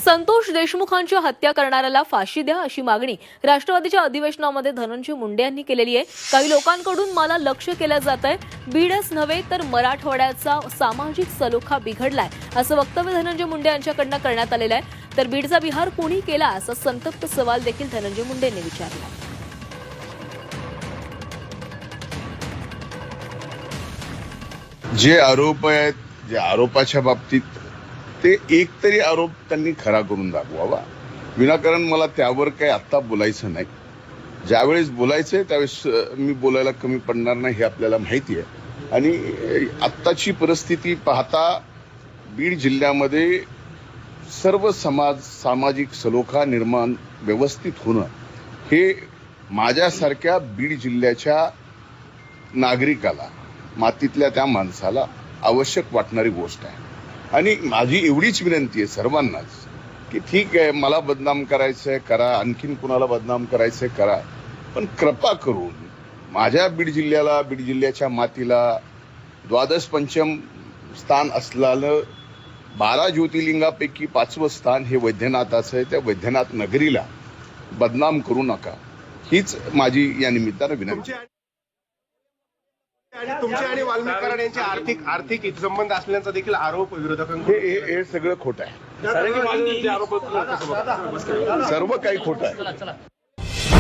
संतोष देशमुखांची हत्या करणाऱ्याला फाशी द्या अशी मागणी राष्ट्रवादीच्या अधिवेशनामध्ये धनंजय मुंडे यांनी केलेली आहे। काही लोकांकडून मला लक्ष्य केलं जातंय, बीडच नव्हे तर मराठवाड्याचा सामाजिक सलोखा बिघडलाय असं वक्तव्य धनंजय मुंडे यांच्याकडून करण्यात आलेलं आहे। तर बीडचा विहार कोणी केला असा संतप्त सवाल देखील धनंजय मुंडे यांनी विचारला। जे आरोप आहेत, जे आरोपाच्या बाबतीत ते एक तरी आरोप त्यांनी खरा करून दाखवावा। विनाकारण मला त्यावर काही आत्ता बोलायचं नाही। ज्यावेळेस बोलायचंय त्यावेळेस मी बोलायला कमी पडणार नाही हे आपल्याला माहिती आहे। आणि आत्ताची परिस्थिती पाहता बीड जिल्ह्यामध्ये सर्व सामाजिक सलोखा निर्माण व्यवस्थित होणं हे माझ्यासारख्या बीड जिल्ह्याच्या नागरिकाला, मातीतल्या त्या माणसाला आवश्यक वाटणारी गोष्ट आहे। आणि माझी एवढीच विनंती आहे सर्वांनाच की ठीक आहे, मला बदनाम करायचंय करा, आणखीन कुणाला बदनाम करायचंय करा, पण कृपा करून माझ्या बीड जिल्ह्याला, बीड जिल्ह्याच्या मातीला द्वादश पंचम स्थान असलेलं 12 ज्योतिर्लिंगापैकी 5वं स्थान हे वैद्यनाथाचं आहे। त्या वैद्यनाथ नगरीला बदनाम करू नका, हीच माझी या निमित्तानं विनंती आहे। तुमचे आणि वाल्मिक कराड यांचे आर्थिक हितसंबंध असल्याचा देखील आरोप विरोधकांकडून हे सगळं खोटं आहे। सर्व काही खोटं आहे।